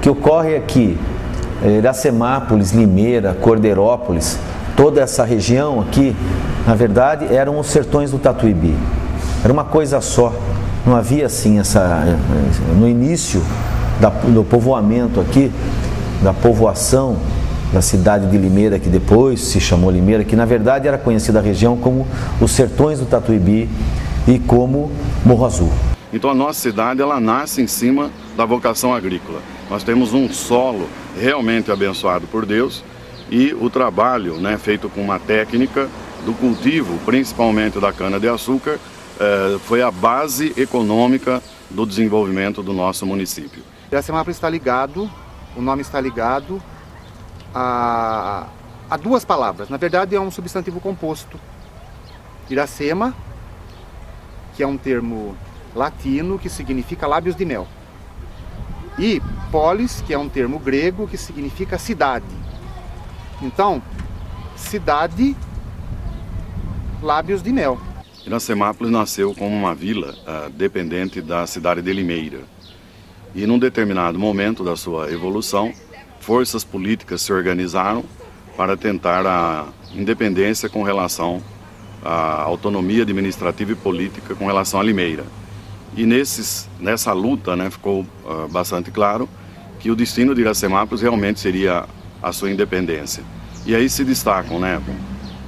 que ocorre aqui, Iracemápolis, Limeira, Cordeirópolis, toda essa região aqui, na verdade, eram os sertões do Tatuíbi. Era uma coisa só. Não havia assim no início do povoamento aqui, da povoação da cidade de Limeira, que depois se chamou Limeira, que na verdade era conhecida a região como os sertões do Tatuíbi e como Morro Azul. Então a nossa cidade, ela nasce em cima da vocação agrícola. Nós temos um solo realmente abençoado por Deus e o trabalho, né, feito com uma técnica do cultivo, principalmente da cana-de-açúcar, foi a base econômica do desenvolvimento do nosso município. Iracemápolis está ligado, o nome está ligado a duas palavras. Na verdade é um substantivo composto. Iracema, que é um termo latino que significa lábios de mel. E polis, que é um termo grego que significa cidade. Então, cidade, lábios de mel. Iracemápolis nasceu como uma vila dependente da cidade de Limeira. E num determinado momento da sua evolução, forças políticas se organizaram para tentar a independência com relação à autonomia administrativa e política com relação a Limeira. E nessa luta, né, ficou bastante claro que o destino de Iracemápolis realmente seria a sua independência. E aí se destacam, né,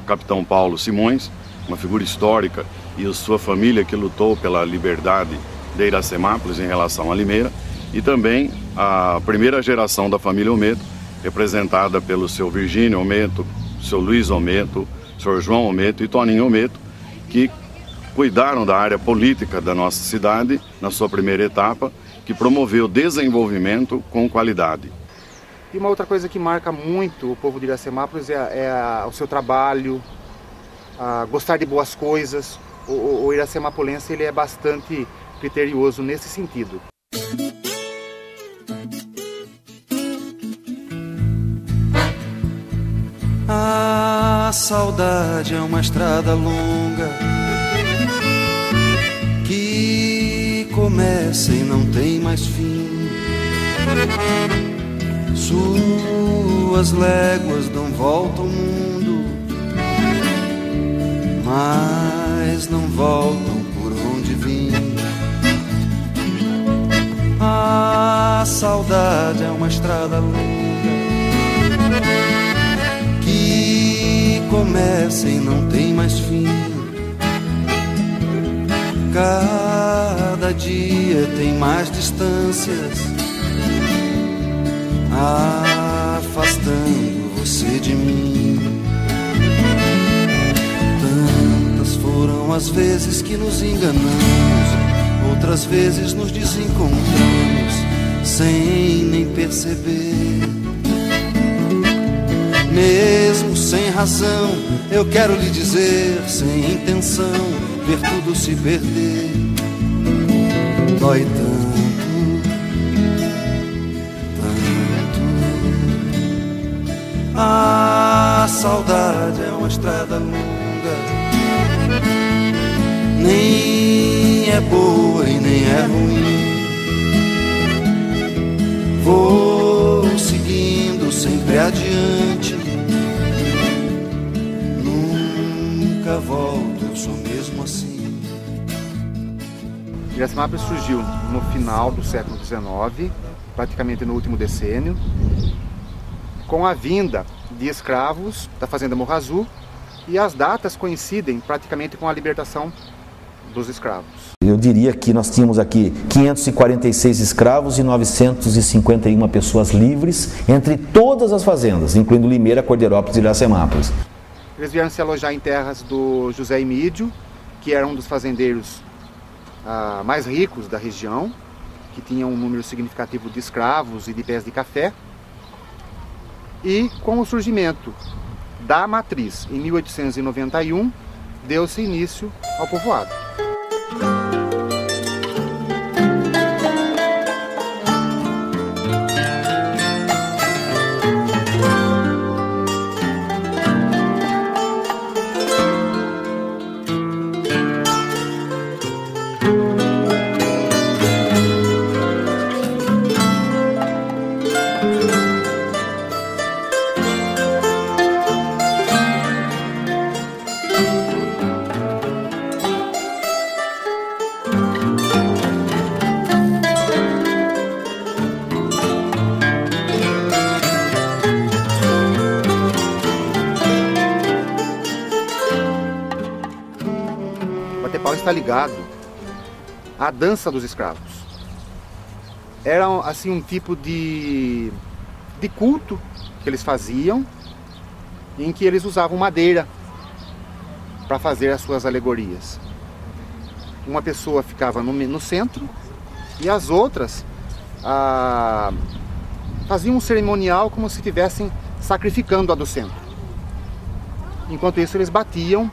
o capitão Paulo Simões, uma figura histórica, e a sua família que lutou pela liberdade de Iracemápolis em relação a Limeira, e também a primeira geração da família Ometo, representada pelo seu Virgínio Ometo, seu Luiz Ometo, seu João Ometo e Toninho Ometo, que cuidaram da área política da nossa cidade na sua primeira etapa, que promoveu desenvolvimento com qualidade. E uma outra coisa que marca muito o povo de Iracemápolis é o seu trabalho, gostar de boas coisas. O iracemapolense, ele é bastante criterioso nesse sentido. A saudade é uma estrada longa que começa e não tem mais fim. Suas léguas dão volta ao mundo, mas não voltam por onde vim. A saudade é uma estrada longa que começa e não tem mais fim. Cada dia tem mais distâncias, afastando você de mim. Tantas foram as vezes que nos enganamos, outras vezes nos desencontramos sem nem perceber. Mesmo sem razão, eu quero lhe dizer, sem intenção, ver tudo se perder. Dói tanto, tanto. A saudade é uma estrada longa, nem é boa e nem é ruim. Vou seguindo sempre adiante, nunca volto, eu sou mesmo assim. Iracemápolis surgiu no final do século XIX, praticamente no último decênio, com a vinda de escravos da fazenda Morro Azul, e as datas coincidem praticamente com a libertação dos escravos. Eu diria que nós tínhamos aqui 546 escravos e 951 pessoas livres, entre todas as fazendas, incluindo Limeira, Cordeirópolis e Iracemápolis. Eles vieram se alojar em terras do José Emídio, que era um dos fazendeiros mais ricos da região, que tinha um número significativo de escravos e de pés de café. E com o surgimento da matriz em 1891, deu-se início ao povoado. está ligado à dança dos escravos. Era assim um tipo de culto que eles faziam, em que eles usavam madeira para fazer as suas alegorias. Uma pessoa ficava no centro e as outras faziam um cerimonial como se estivessem sacrificando a do centro. Enquanto isso, eles batiam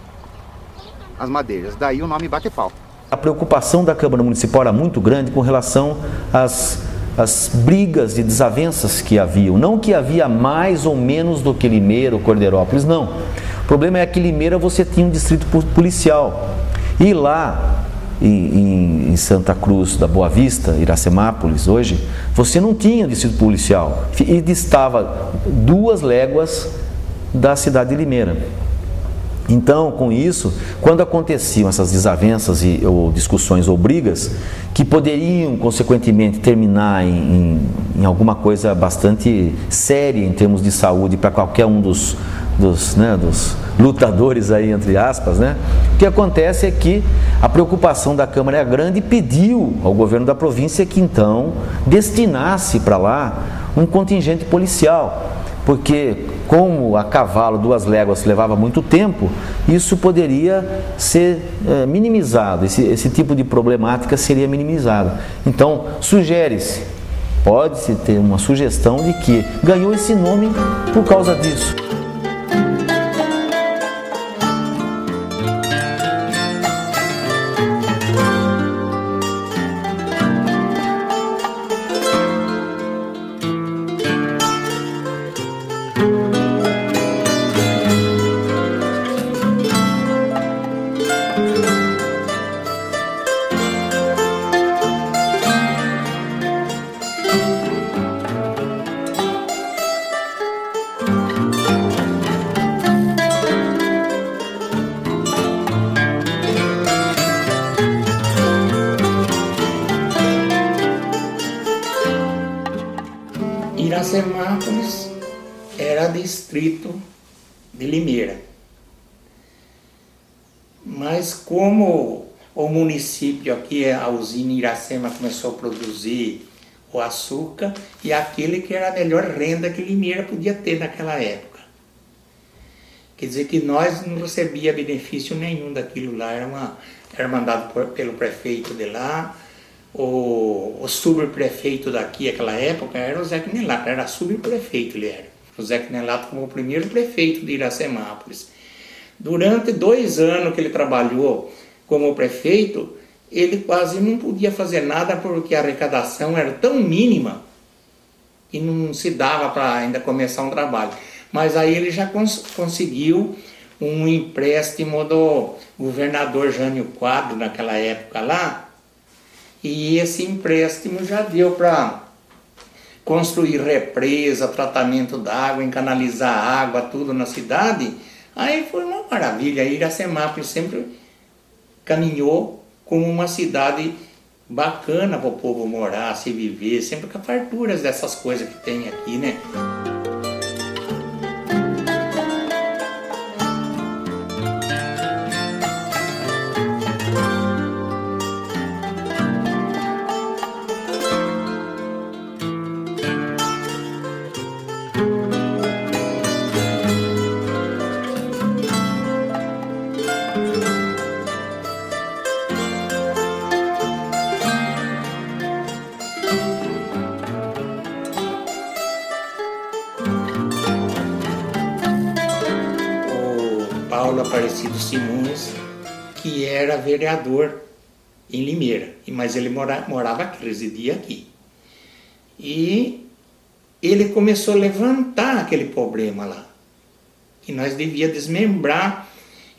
as madeiras. Daí o nome bate-pau. A preocupação da Câmara Municipal era muito grande com relação às brigas e desavenças que haviam. Não que havia mais ou menos do que Limeira ou Cordeirópolis, não. O problema é que Limeira você tinha um distrito policial. E lá em Santa Cruz da Boa Vista, Iracemápolis, hoje, você não tinha distrito policial. E distava 2 léguas da cidade de Limeira. Então, com isso, quando aconteciam essas desavenças ou discussões ou brigas, que poderiam, consequentemente, terminar em alguma coisa bastante séria em termos de saúde para qualquer um dos lutadores aí, entre aspas, né? O que acontece é que a preocupação da Câmara é grande e pediu ao governo da província que então destinasse para lá um contingente policial, porque como a cavalo 2 léguas levava muito tempo, isso poderia ser minimizado, esse tipo de problemática seria minimizado. Então, sugere-se, pode-se ter uma sugestão de que ganhou esse nome por causa disso. Iracemápolis era distrito de Limeira, mas como o município aqui, a usina Iracema começou a produzir o açúcar e aquele que era a melhor renda que Limeira podia ter naquela época. Quer dizer que nós não recebia benefício nenhum daquilo lá, era mandado pelo prefeito de lá. O subprefeito daqui, naquela época, era o Zé Quinelato, era subprefeito ele era. O Zé Quinelato como o primeiro prefeito de Iracemápolis. Durante 2 anos que ele trabalhou como prefeito, ele quase não podia fazer nada porque a arrecadação era tão mínima que não se dava para ainda começar um trabalho. Mas aí ele já conseguiu um empréstimo do governador Jânio Quadro, naquela época lá, e esse empréstimo já deu para construir represa, tratamento d'água, encanalizar água, tudo na cidade. Aí foi uma maravilha. Iracemápolis sempre caminhou como uma cidade bacana para o povo morar, se viver, sempre com farturas dessas coisas que tem aqui, né? Paulo Aparecido Simões, que era vereador em Limeira, mas ele morava aqui, residia aqui. E ele começou a levantar aquele problema lá, que nós devíamos desmembrar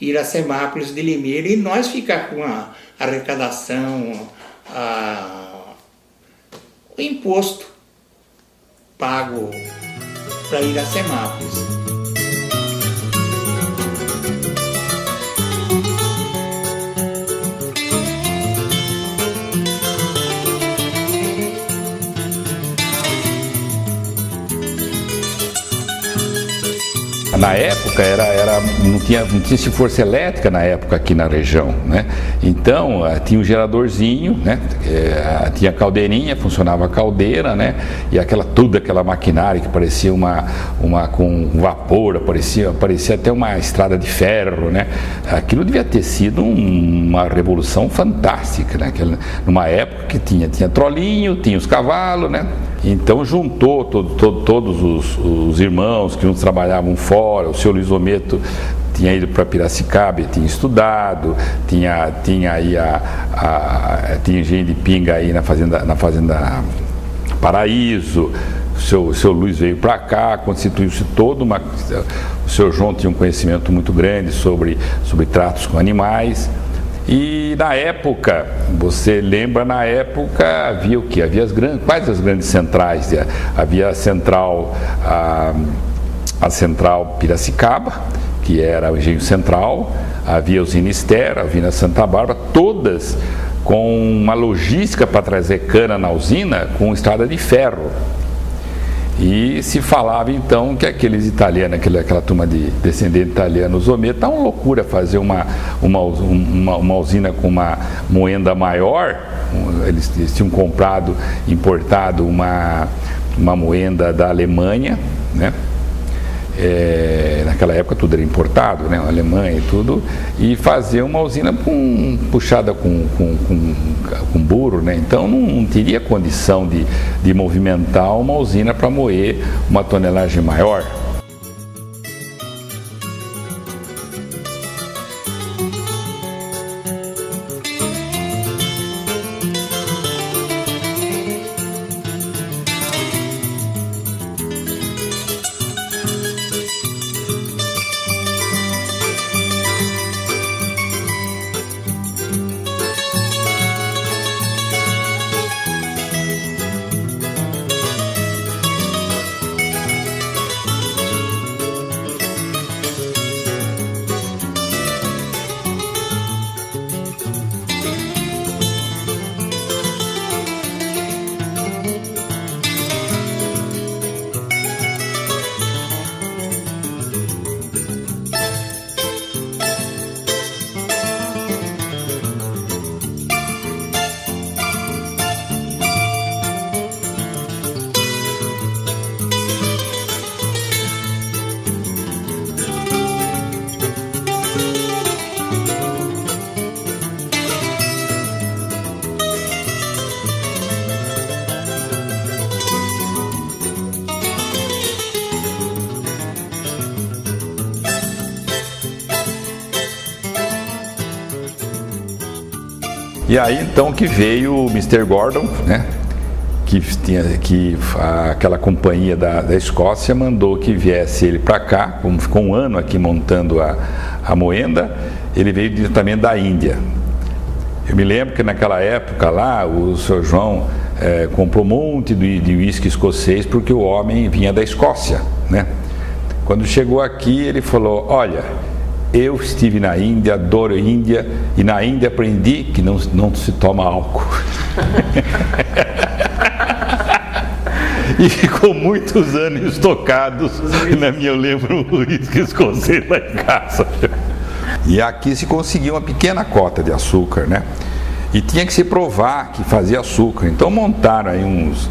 Iracemápolis de Limeira e nós ficar com a arrecadação, o imposto pago para Iracemápolis. Na época não tinha força elétrica na época aqui na região, né? Então tinha um geradorzinho, né? Tinha caldeirinha, funcionava a caldeira, né? E toda aquela maquinária que parecia uma com vapor, parecia até uma estrada de ferro, né? Aquilo devia ter sido uma revolução fantástica, né? Numa época que tinha trolinho, tinha os cavalos, né? Então juntou todos os irmãos que uns trabalhavam fora. O senhor Luiz Ometo tinha ido para Piracicaba, tinha estudado, tinha aí tinha engenho de pinga aí na fazenda Paraíso. O seu Luiz veio para cá, constituiu-se o senhor João tinha um conhecimento muito grande sobre tratos com animais. E na época, você lembra, havia o quê? Quais as grandes centrais? Havia a central Piracicaba, que era o engenho central, havia o Sinister, havia a Santa Bárbara, todas com uma logística para trazer cana na usina com estrada de ferro. E se falava então que aqueles italianos, aquela turma de descendentes italianos, Ometo, tá uma loucura fazer uma usina com uma moenda maior. Eles tinham importado uma moenda da Alemanha, né? Naquela época tudo era importado, né? A Alemanha e tudo, e fazer uma usina puxada com burro, né? Então não teria condição de movimentar uma usina para moer uma tonelagem maior. E aí então que veio o Mr. Gordon, né? Aquela companhia da Escócia mandou que viesse ele para cá, como ficou um ano aqui montando a moenda, ele veio diretamente da Índia. Eu me lembro que naquela época lá, o Sr. João comprou um monte de uísque escocês porque o homem vinha da Escócia, né? Quando chegou aqui ele falou, olha, eu estive na Índia, adoro a Índia, e na Índia aprendi que não se toma álcool. E ficou muitos anos estocados eu lembro o uísque escocês lá em casa. E aqui se conseguia uma pequena cota de açúcar, né? E tinha que se provar que fazia açúcar. Então montaram aí uns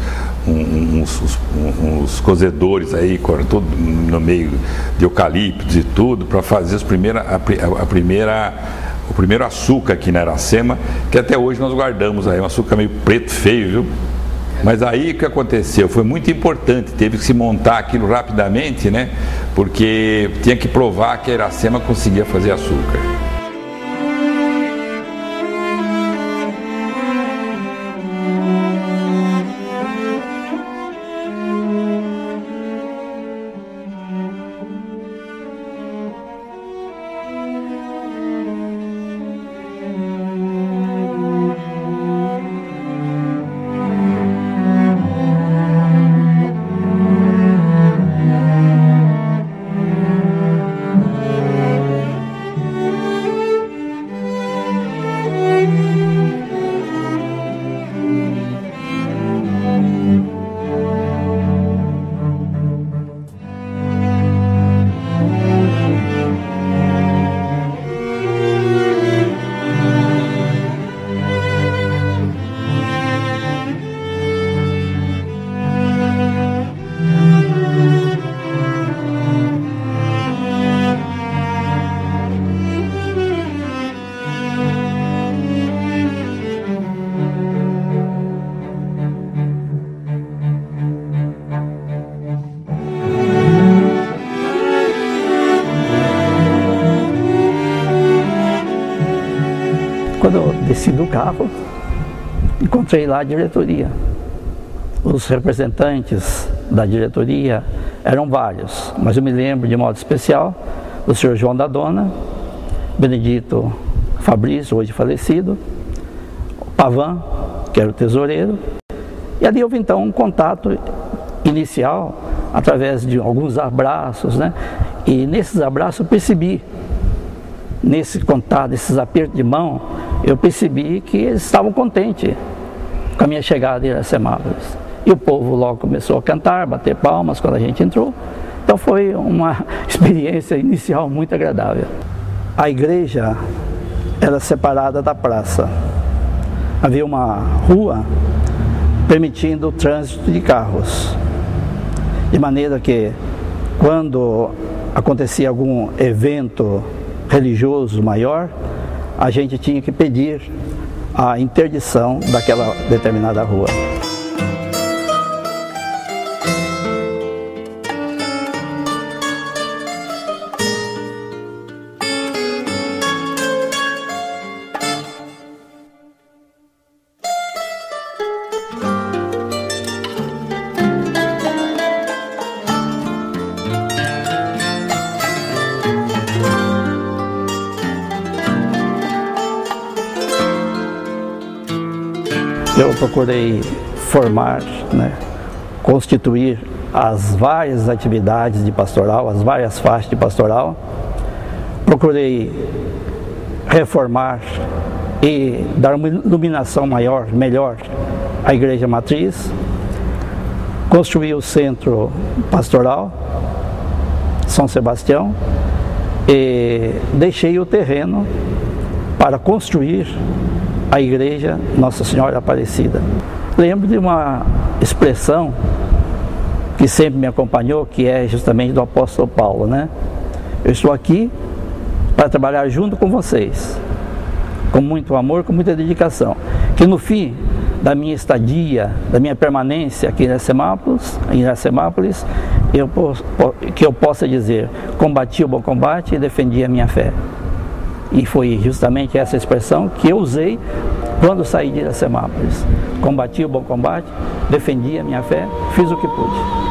cozedores aí, tudo no meio de eucaliptos e tudo, para fazer o primeiro açúcar aqui na Iracema, que até hoje nós guardamos aí, um açúcar meio preto, feio, viu? Mas aí o que aconteceu? Foi muito importante, teve que se montar aquilo rapidamente, né? Porque tinha que provar que a Iracema conseguia fazer açúcar. Quando eu desci do carro, encontrei lá a diretoria. Os representantes da diretoria eram vários, mas eu me lembro de modo especial do senhor João da Dona, Benedito Fabrício, hoje falecido, Pavan, que era o tesoureiro, e ali houve então um contato inicial através de alguns abraços, né? E nesses abraços eu percebi, nesse contato, nesses apertos de mão, eu percebi que eles estavam contentes com a minha chegada em Iracemápolis. E o povo logo começou a cantar, bater palmas quando a gente entrou. Então foi uma experiência inicial muito agradável. A igreja era separada da praça. Havia uma rua permitindo o trânsito de carros. De maneira que, quando acontecia algum evento religioso maior, a gente tinha que pedir a interdição daquela determinada rua. Eu procurei formar, né, constituir as várias atividades de pastoral, as várias faixas de pastoral. Procurei reformar e dar uma iluminação maior, melhor à igreja matriz. Construí o centro pastoral, São Sebastião, e deixei o terreno para construir a igreja Nossa Senhora Aparecida. Lembro de uma expressão que sempre me acompanhou, que é justamente do apóstolo Paulo, né? Eu estou aqui para trabalhar junto com vocês, com muito amor, com muita dedicação, que no fim da minha estadia, da minha permanência aqui em Iracemápolis, que eu possa dizer: combati o bom combate e defendi a minha fé. E foi justamente essa expressão que eu usei quando saí de Iracemápolis. Combati o bom combate, defendi a minha fé, fiz o que pude.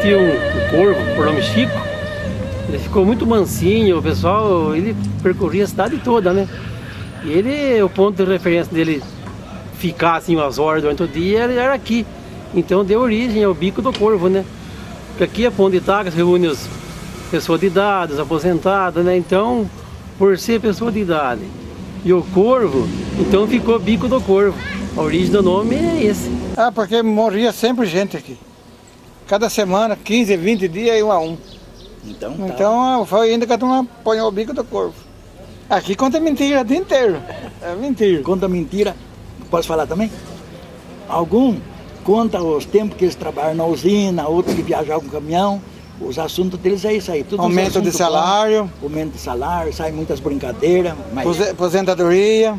Tinha um corvo, por nome Chico. Ele ficou muito mansinho, o pessoal, ele percorria a cidade toda, né? E ele, o ponto de referência dele ficar assim umas horas durante o dia era aqui. Então deu origem ao Bico do Corvo, né? Porque aqui é ponto de Itaca, se reúne as pessoas de idade, os aposentados, né? Então, por ser pessoa de idade e o corvo, então ficou Bico do Corvo. A origem do nome é esse. Ah, porque morria sempre gente aqui. cada semana, 15, 20 dias, e 1 a 1. Então foi ainda que a turma apanhou o bico do corvo. Aqui conta mentira o dia inteiro. É mentira. Conta mentira. Posso falar também? Algum conta os tempos que eles trabalham na usina, outro que viajavam com caminhão. Os assuntos deles é isso aí. Aumento de salário. Aumento de salário, saem muitas brincadeiras. Aposentadoria.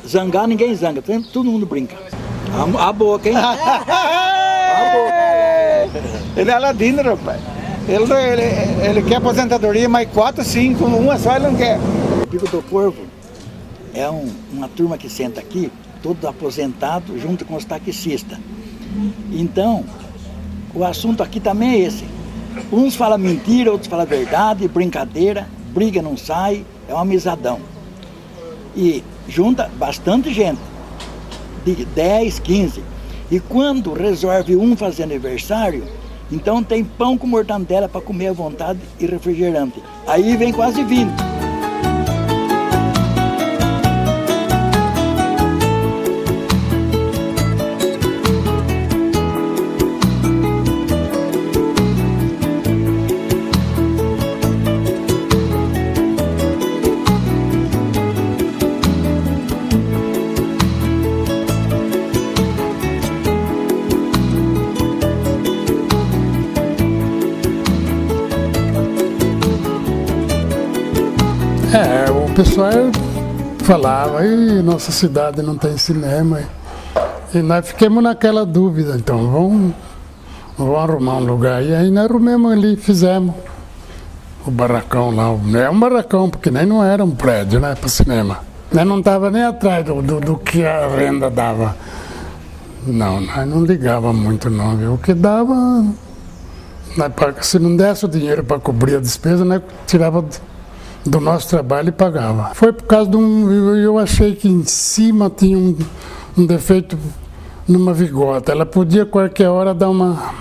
Zangar ninguém zanga, todo mundo brinca. A boca, hein? A boca. Ele é ladino, rapaz. Ele quer aposentadoria, mas 4, 5, uma só ele não quer. O Bico do Corvo é uma turma que senta aqui, todo aposentado, junto com os taxistas. Então, o assunto aqui também é esse. Uns falam mentira, outros falam verdade, brincadeira, briga não sai, é uma amizadão. E junta bastante gente, de 10, 15. E quando resolve um fazer aniversário, então tem pão com mortandela para comer à vontade e refrigerante. Aí vem quase 20. O pessoal falava, nossa cidade não tem cinema. E nós ficamos naquela dúvida, então vamos arrumar um lugar. E aí nós arrumamos ali, fizemos o barracão lá. Não é um barracão, porque nem não era um prédio, né, para cinema. Nós não estava nem atrás do que a renda dava. Não, nós não ligava muito não, viu? O que dava, se não desse o dinheiro para cobrir a despesa, nós tirava do nosso trabalho e pagava. Foi por causa de eu achei que em cima tinha um defeito numa vigota. Ela podia qualquer hora dar uma...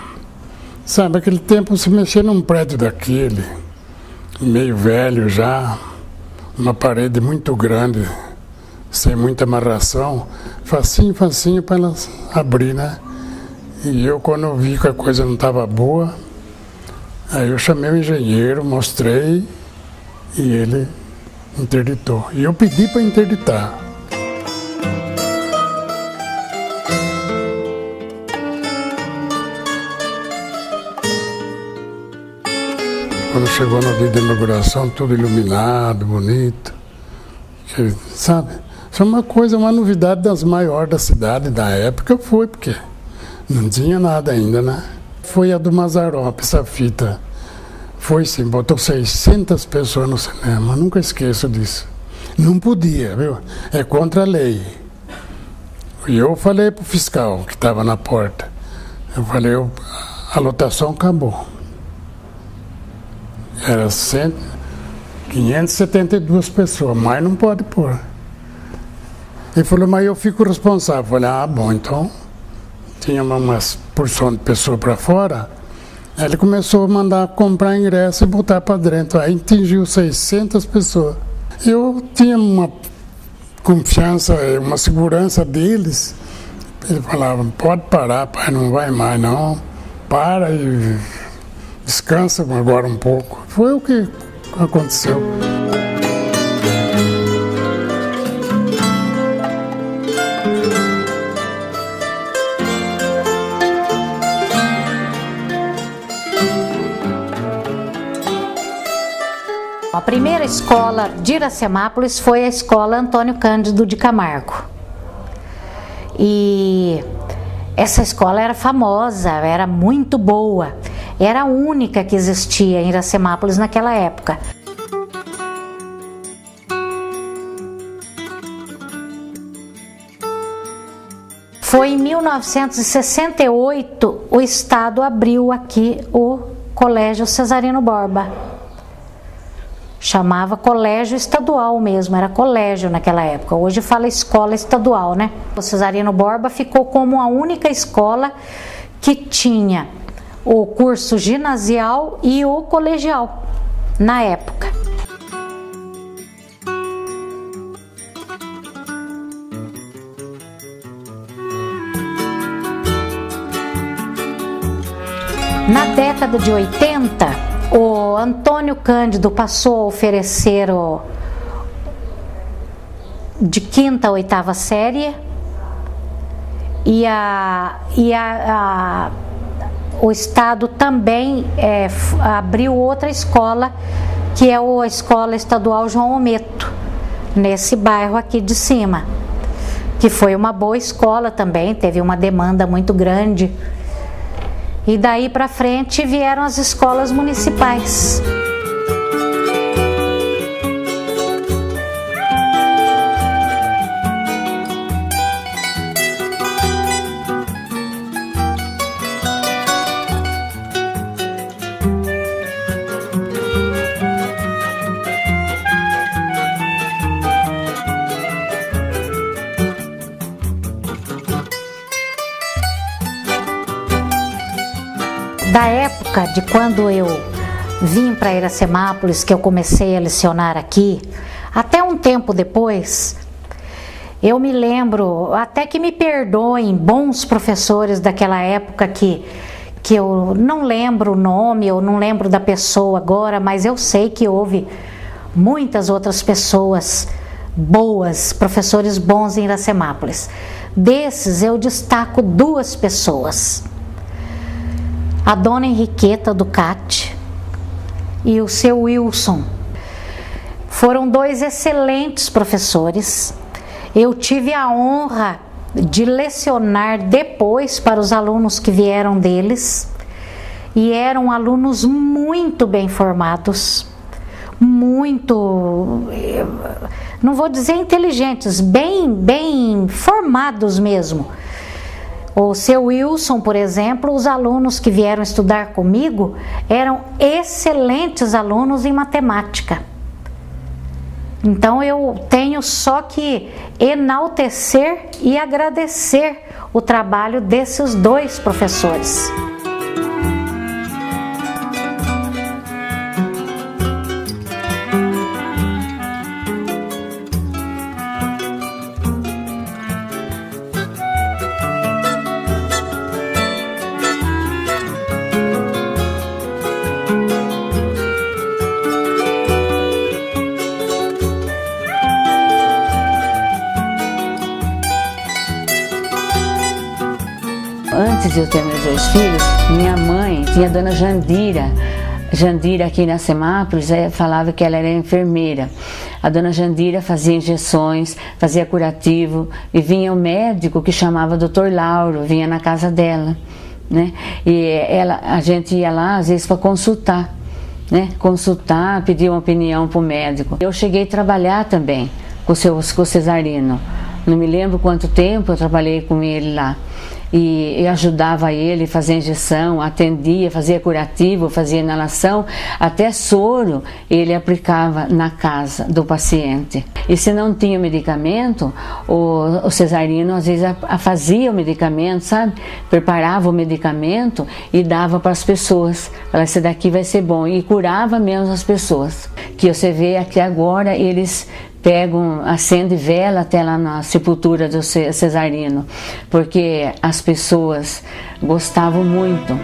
Sabe, aquele tempo se mexer num prédio daquele, meio velho já, uma parede muito grande, sem muita amarração, facinho para ela abrir, né? E eu, quando eu vi que a coisa não estava boa, aí eu chamei o engenheiro, mostrei, e ele interditou. E eu pedi para interditar. Quando chegou no dia da inauguração, tudo iluminado, bonito. Sabe? Isso é uma novidade das maiores da cidade, da época foi, porque não tinha nada ainda, né? Foi a do Mazzaropi, essa fita. Foi sim, botou 600 pessoas no cinema, nunca esqueço disso. Não podia, viu? É contra a lei. E eu falei pro fiscal que estava na porta, eu falei, a lotação acabou. Era 572 pessoas, mas não pode pôr. Ele falou, mas eu fico responsável. Eu falei, bom, então tinha umas porção de pessoas para fora. Aí ele começou a mandar comprar ingresso e botar para dentro. Aí atingiu 600 pessoas. Eu tinha uma confiança, uma segurança deles. Ele falava, pode parar, pai, não vai mais não. Para e descansa agora um pouco. Foi o que aconteceu. A primeira escola de Iracemápolis foi a escola Antônio Cândido de Camargo. E essa escola era famosa, era muito boa. Era a única que existia em Iracemápolis naquela época. Foi em 1968 o Estado abriu aqui o Colégio Cesarino Borba. Chamava colégio estadual mesmo, era colégio naquela época. Hoje fala escola estadual, né? O Cesarino Borba ficou como a única escola que tinha o curso ginasial e o colegial na época. Na década de 80, o Antônio Cândido passou a oferecer de 5ª a 8ª série e o Estado também abriu outra escola, que é a Escola Estadual João Ometo, nesse bairro aqui de cima, que foi uma boa escola também, teve uma demanda muito grande. E daí para frente vieram as escolas municipais. Da época de quando eu vim para Iracemápolis, que eu comecei a lecionar aqui, até um tempo depois, eu me lembro, até que me perdoem bons professores daquela época que eu não lembro o nome, eu não lembro da pessoa agora, mas eu sei que houve muitas outras pessoas boas, professores bons em Iracemápolis. Desses eu destaco 2 pessoas. A dona Henriqueta Ducati e o seu Wilson. Foram 2 excelentes professores. Eu tive a honra de lecionar depois para os alunos que vieram deles, e eram alunos muito bem formados, muito, não vou dizer inteligentes, bem formados mesmo. O seu Wilson, por exemplo, os alunos que vieram estudar comigo eram excelentes alunos em matemática. Então eu tenho só que enaltecer e agradecer o trabalho desses 2 professores. Antes de eu ter meus 2 filhos, minha mãe tinha a dona Jandira. Jandira aqui na Iracemápolis falava que ela era enfermeira. A dona Jandira fazia injeções, fazia curativo, e vinha o médico que chamava Dr. Lauro, vinha na casa dela, né? E a gente ia lá às vezes para consultar, né? Consultar, pedir uma opinião para o médico. Eu cheguei a trabalhar também com o Cesarino. Não me lembro quanto tempo eu trabalhei com ele lá. E ajudava ele a fazer injeção, atendia, fazia curativo, fazia inalação, até soro ele aplicava na casa do paciente. E se não tinha medicamento, o Cesarino às vezes fazia o medicamento, sabe? Preparava o medicamento e dava para as pessoas. Falava, esse daqui vai ser bom. E curava mesmo as pessoas. Que você vê aqui agora, eles pegam, acendem vela até lá na sepultura do Cesarino, porque as pessoas gostavam muito.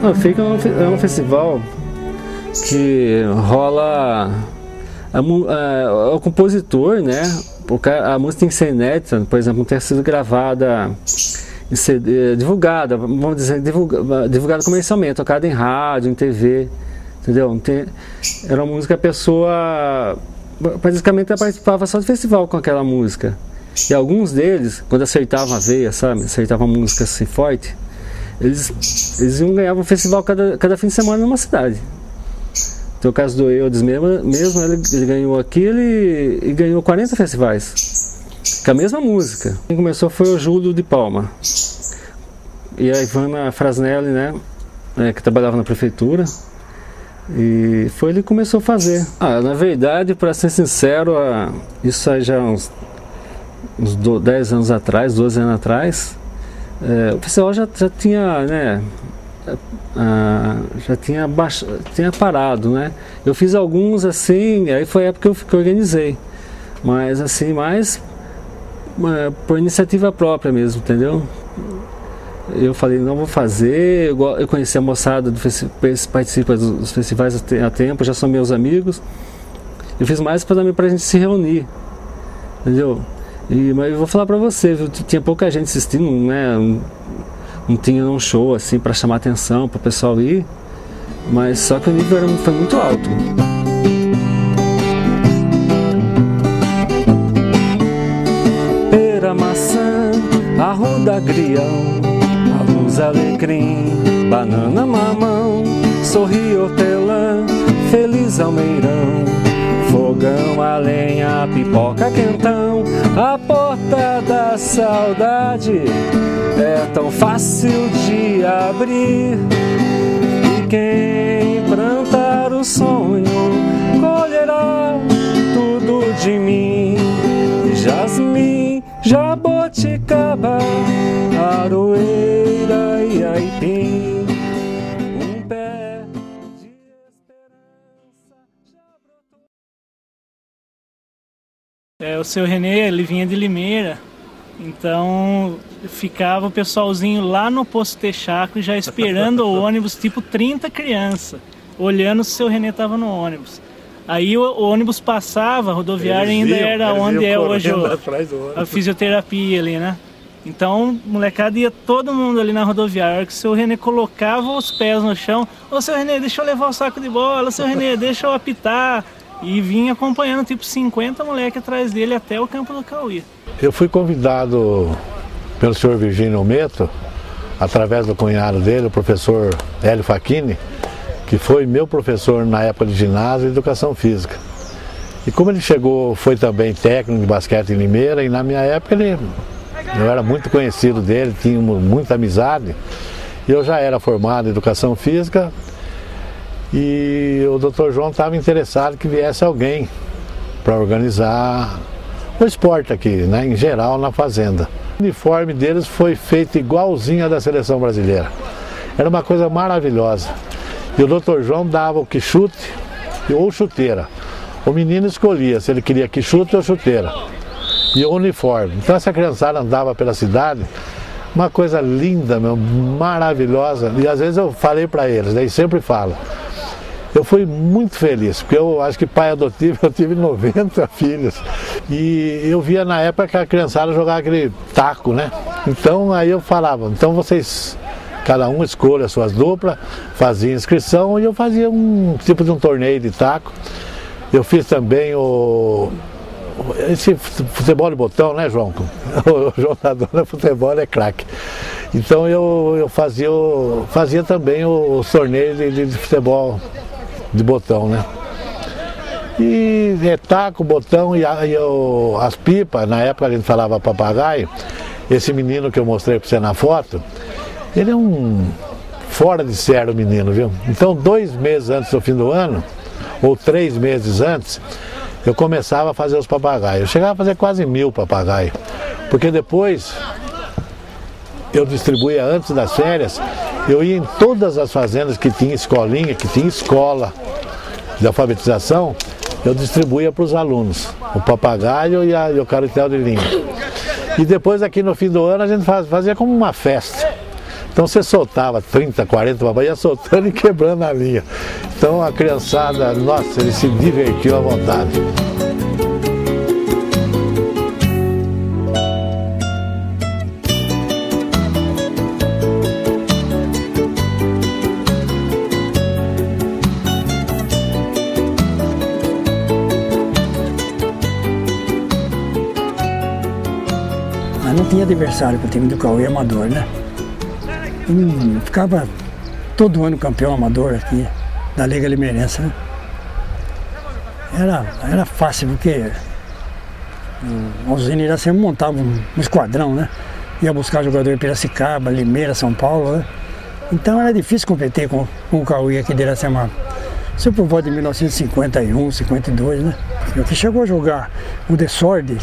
A FEICA é um festival que rola o compositor, né? A música tem que ser inédita, por exemplo, não ter sido gravada, divulgada, vamos dizer, divulgada comercialmente, tocada em rádio, em TV, entendeu? Era uma música que a pessoa praticamente participava só do festival com aquela música. E alguns deles, quando acertavam a veia, sabe? Acertavam a música assim forte, eles iam ganhar um festival cada fim de semana numa cidade. Tem o caso do Eudes mesmo ele ganhou aqui e ganhou 40 festivais com a mesma música. Quem começou foi o Júlio de Palma e a Ivana Frasnelli, né, que trabalhava na prefeitura. E foi ele que começou a fazer. Na verdade, para ser sincero, isso aí já uns 10 anos atrás, 12 anos atrás, o festival já tinha, né, já tinha parado, né? Eu fiz alguns assim, aí foi a época que eu organizei, mas assim, mais por iniciativa própria mesmo, entendeu? Eu falei, não vou fazer, eu conheci a moçada que participa dos festivais há tempo, já são meus amigos. Eu fiz mais para a gente se reunir, entendeu? Mas eu vou falar para você, tinha pouca gente assistindo, né? Não tinha um show assim para chamar atenção, para o pessoal ir, mas só que o nível foi muito alto. Pera, maçã, arruda, agrião, a luz, alecrim, banana, mamão, sorri, hortelã, feliz almeirão, fogão, a lenha, pipoca, quentão, a porta da saudade é tão fácil de abrir. E quem plantar o sonho colherá tudo de mim. Jasmim, jaboticaba, aroeira e aipim. Um pé de esperança já brotou. O seu Renê, ele vinha de Limeira, então ficava o pessoalzinho lá no posto Texaco já esperando o ônibus, tipo 30 crianças, olhando se o seu Renê estava no ônibus. Aí o ônibus passava, a rodoviária ainda era onde é hoje a fisioterapia ali, né? Então, molecada ia todo mundo ali na rodoviária. A hora que o seu Renê colocava os pés no chão, ô seu Renê, deixa eu levar o saco de bola, seu Renê, deixa eu apitar. E vinha acompanhando tipo 50 moleques atrás dele até o campo do Cauí. Eu fui convidado pelo senhor Virgínio Meto, através do cunhado dele, o professor Hélio Facchini, que foi meu professor na época de ginásio e educação física. E como ele chegou, foi também técnico de basquete em Limeira, e na minha época eu era muito conhecido dele, tinha muita amizade, e eu já era formado em educação física, e o Dr. João estava interessado que viesse alguém para organizar o esporte aqui, né, em geral na fazenda. O uniforme deles foi feito igualzinho a da seleção brasileira. Era uma coisa maravilhosa. E o Dr. João dava o quichute ou chuteira. O menino escolhia se ele queria quichute ou chuteira. E o uniforme. Então essa criançada andava pela cidade, uma coisa linda, maravilhosa. E às vezes eu falei para eles, daí sempre falo. Eu fui muito feliz, porque eu acho que pai adotivo, eu tive 90 filhos. E eu via na época que a criançada jogava aquele taco, né? Então aí eu falava, então vocês, cada um escolha as suas duplas, fazia inscrição e eu fazia um tipo de um torneio de taco. Eu fiz também esse futebol de botão, né, João? O jogador de futebol é craque. Então eu fazia também os torneios de futebol de botão, né? E taco, botão e as pipas, na época a gente falava papagaio. Esse menino que eu mostrei para você na foto, ele é um fora de série menino, viu? Então 2 meses antes do fim do ano, ou 3 meses antes, eu começava a fazer os papagaios. Eu chegava a fazer quase 1000 papagaios, porque depois eu distribuía antes das férias, eu ia em todas as fazendas que tinha escolinha, que tinha escola de alfabetização, eu distribuía para os alunos, o papagaio e o carotel de linha. E depois aqui no fim do ano a gente fazia como uma festa. Então você soltava 30, 40 papagaios, ia soltando e quebrando a linha. Então a criançada, nossa, ele se divertiu à vontade. Não tinha adversário para o time do Cauí amador, né? Ficava todo ano campeão amador aqui, da Liga Limeirense, né? Era fácil, porque o Usina Iracema montava um esquadrão, né? Ia buscar jogador em Piracicaba, Limeira, São Paulo, né? Então era difícil competir com o Cauí aqui de Iracema. Isso por volta de 1951, 52, né? Aqui chegou a jogar o Desorde.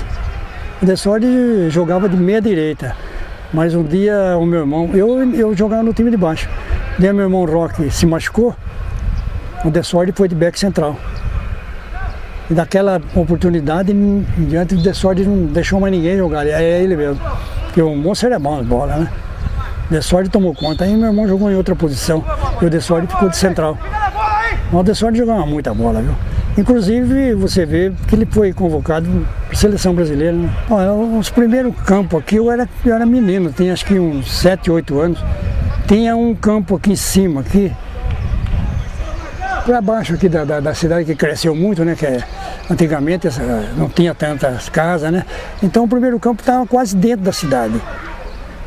O Desorde jogava de meia direita. Mas um dia o meu irmão, eu jogava no time de baixo. Daí meu irmão Roque se machucou, o Desorde foi de back central. E daquela oportunidade, em diante do Desorde não deixou mais ninguém jogar, é ele mesmo. Porque o moço era bom de bola, né? O Desorde tomou conta, aí meu irmão jogou em outra posição e o Desorde ficou de central. Mas o Desorde jogava muita bola, viu? Inclusive, você vê que ele foi convocado para a seleção brasileira, né? Os primeiros campos aqui, eu era menino, tinha acho que uns 7, 8 anos. Tinha um campo aqui em cima, aqui, para baixo aqui da cidade, que cresceu muito, né? Que antigamente não tinha tantas casas, né? Então o primeiro campo estava quase dentro da cidade.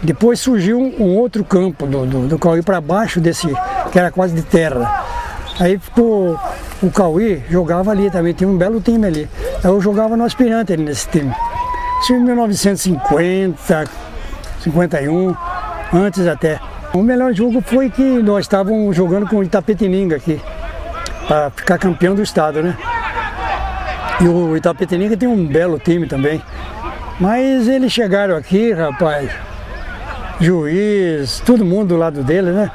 Depois surgiu um outro campo do Cauí para baixo desse, que era quase de terra. Aí ficou, o Cauí jogava ali também, tinha um belo time ali. Aí eu jogava no aspirante ali nesse time. Isso em 1950, 51, antes até. O melhor jogo foi que nós estávamos jogando com o Itapetininga aqui, para ficar campeão do estado, né? E o Itapetininga tem um belo time também. Mas eles chegaram aqui, rapaz, juiz, todo mundo do lado dele, né?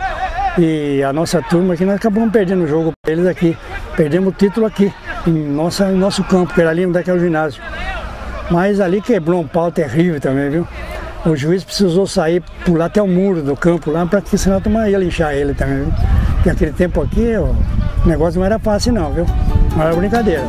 E a nossa turma aqui, nós acabamos perdendo o jogo para eles aqui. Perdemos o título aqui, em nosso campo, que era ali onde é o ginásio. Mas ali quebrou um pau terrível também, viu? O juiz precisou sair, pular até o muro do campo lá, para que senão a turma ia linchar ele também, viu? Porque aquele tempo aqui, o negócio não era fácil não, viu? Não era brincadeira.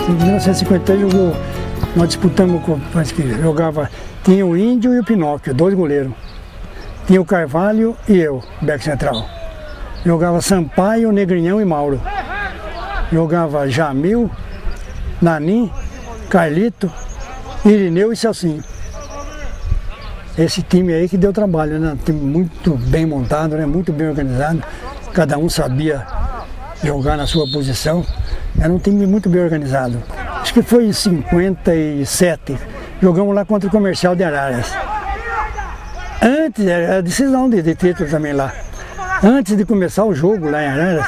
Em 1953 nós disputamos, jogava, tinha o Índio e o Pinóquio, 2 goleiros. Tinha o Carvalho e eu, back central. Jogava Sampaio, Negrinhão e Mauro. Jogava Jamil, Nanim, Carlito, Irineu e Celcinho. Esse time aí que deu trabalho, né? Um time muito bem montado, né? Muito bem organizado. Cada um sabia jogar na sua posição. Era um time muito bem organizado. Acho que foi em 57, jogamos lá contra o Comercial de Araras. Antes, era a decisão de título também lá. Antes de começar o jogo lá em Araras,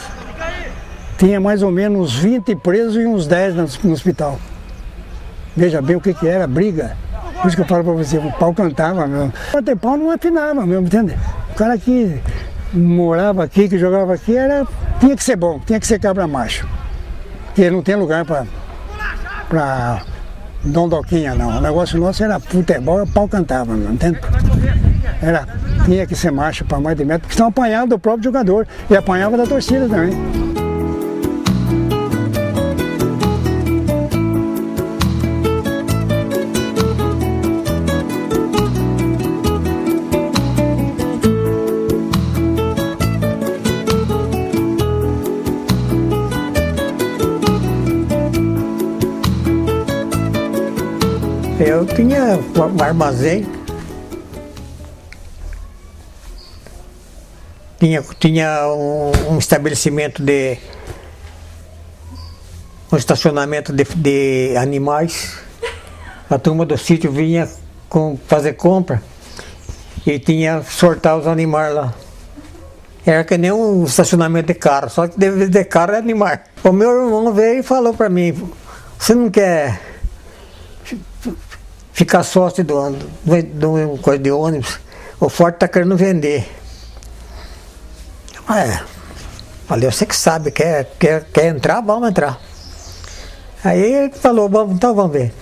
tinha mais ou menos 20 presos e uns 10 no hospital. Veja bem o que era, briga. Por isso que eu falo para você, o pau cantava mesmo. O pau não afinava mesmo, entende? O cara que morava aqui, que jogava aqui, tinha que ser bom, tinha que ser cabra macho. Porque não tem lugar para dondoquinha não. O negócio nosso era futebol, o pau cantava, não entende? Tinha que ser macho para mais de metro, porque senão apanhava do próprio jogador e apanhava da torcida também. Eu tinha um armazém, tinha um estabelecimento um estacionamento de animais. A turma do sítio vinha fazer compra e tinha sortar os animais lá. Era que nem um estacionamento de carro, só que de carro é animal. O meu irmão veio e falou para mim: você não quer ficar sócio do coisa de ônibus? O Forte está querendo vender. Falei, você que sabe, quer entrar? Vamos entrar. Aí ele falou, então vamos ver.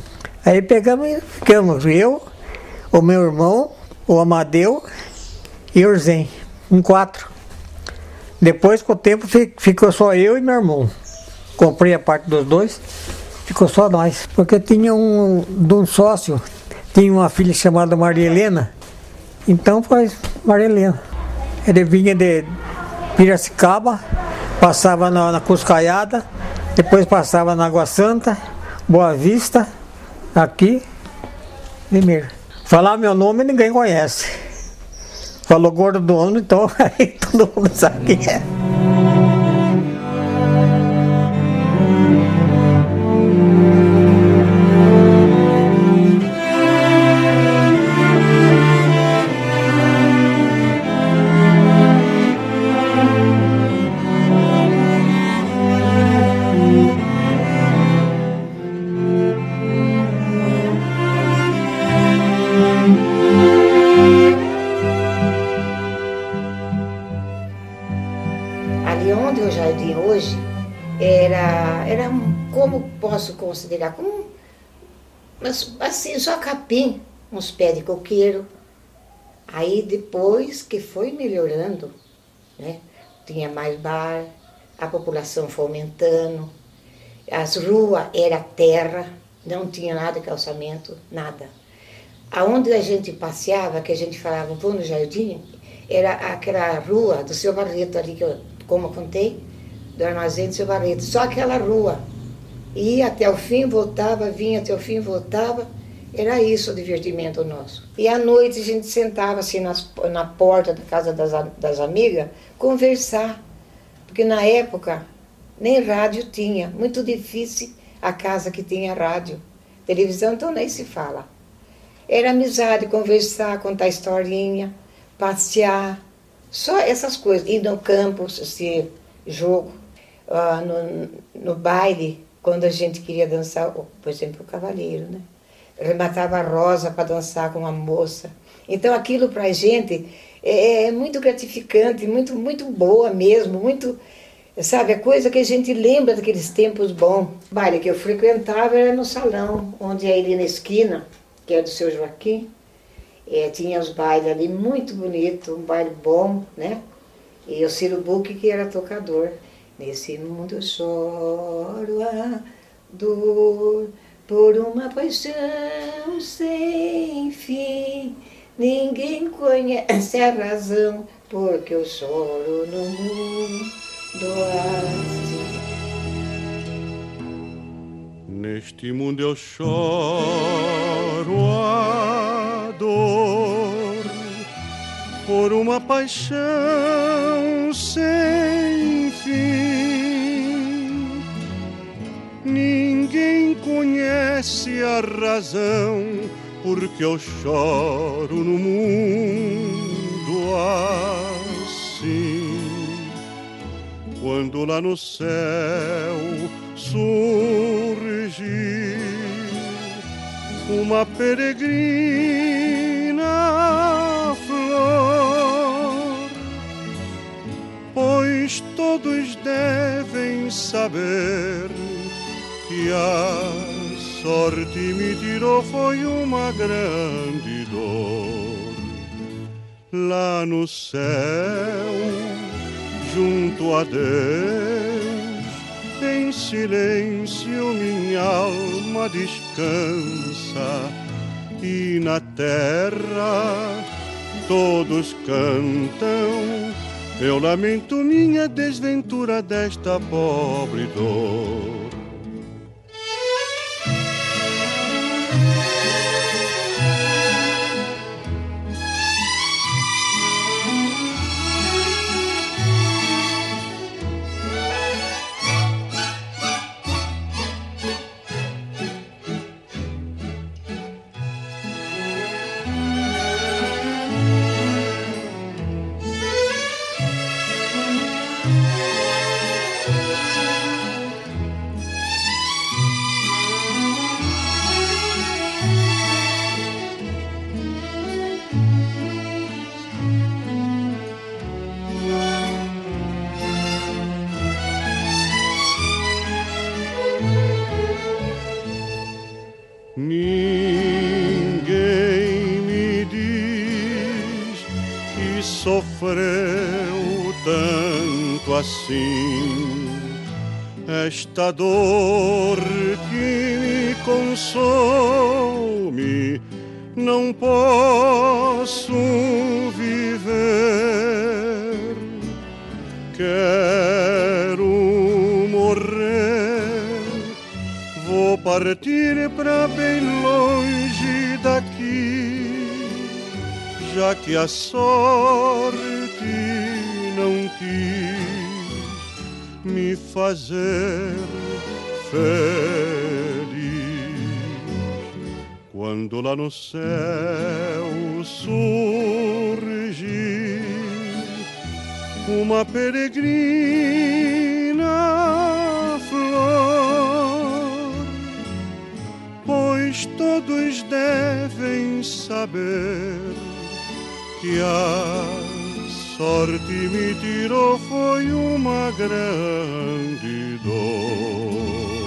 Aí pegamos e ficamos, eu, o meu irmão, o Amadeu e o Urzen, 4. Depois, com o tempo, ficou só eu e meu irmão. Comprei a parte dos 2, ficou só nós. Porque tinha de um sócio, tinha uma filha chamada Maria Helena, então foi Maria Helena. Ele vinha de Piracicaba, passava na Cuscaiada, depois passava na Água Santa, Boa Vista, aqui, Limeira. Falar meu nome ninguém conhece. Falou Gordo do Ano, então aí todo mundo sabe quem é. Como posso considerar? Como, assim, só capim, uns pés de coqueiro. Aí depois que foi melhorando, né? Tinha mais bar, a população foi aumentando, as ruas era terra, não tinha nada de calçamento, nada. Aonde a gente passeava, que a gente falava, vou no jardim, era aquela rua do Seu Barreto ali, que eu, como eu contei, do armazém do Seu Barreto, só aquela rua. Ia até o fim, voltava, vinha até o fim, voltava. Era isso o divertimento nosso. E à noite a gente sentava assim na porta da casa das amigas, conversar. Porque na época nem rádio tinha, muito difícil a casa que tinha rádio. Televisão então nem se fala. Era amizade, conversar, contar historinha, passear, só essas coisas. Ir no campo, assistir jogo, no baile, quando a gente queria dançar, por exemplo, o cavaleiro, né? Rematava a rosa para dançar com uma moça. Então aquilo para a gente é muito gratificante, muito, muito boa mesmo, muito, sabe, a coisa que a gente lembra daqueles tempos bons. O baile que eu frequentava era no salão, onde é ali na esquina, que é do Seu Joaquim, tinha os bailes ali muito bonitos, um baile bom, né? E o Ciro Buque que era tocador. Nesse mundo eu choro a dor por uma paixão sem fim. Ninguém conhece a razão porque eu choro no mundo assim. Neste mundo eu choro a dor por uma paixão sem fim. Ninguém conhece a razão porque eu choro no mundo assim. Quando lá no céu surgir uma peregrina flor, pois todos devem saber que a sorte me tirou foi uma grande dor. Lá no céu, junto a Deus, em silêncio minha alma descansa, e na terra todos cantam. Eu lamento minha desventura desta pobre dor. sofreu tanto assim. Esta dor que me consome, não posso viver. Quero morrer, vou partir pra bem longe daqui, já que a sorte não quis me fazer feliz. Quando lá no céu surgir uma peregrina flor, pois todos devem saber que a sorte me tirou foi uma grande dor.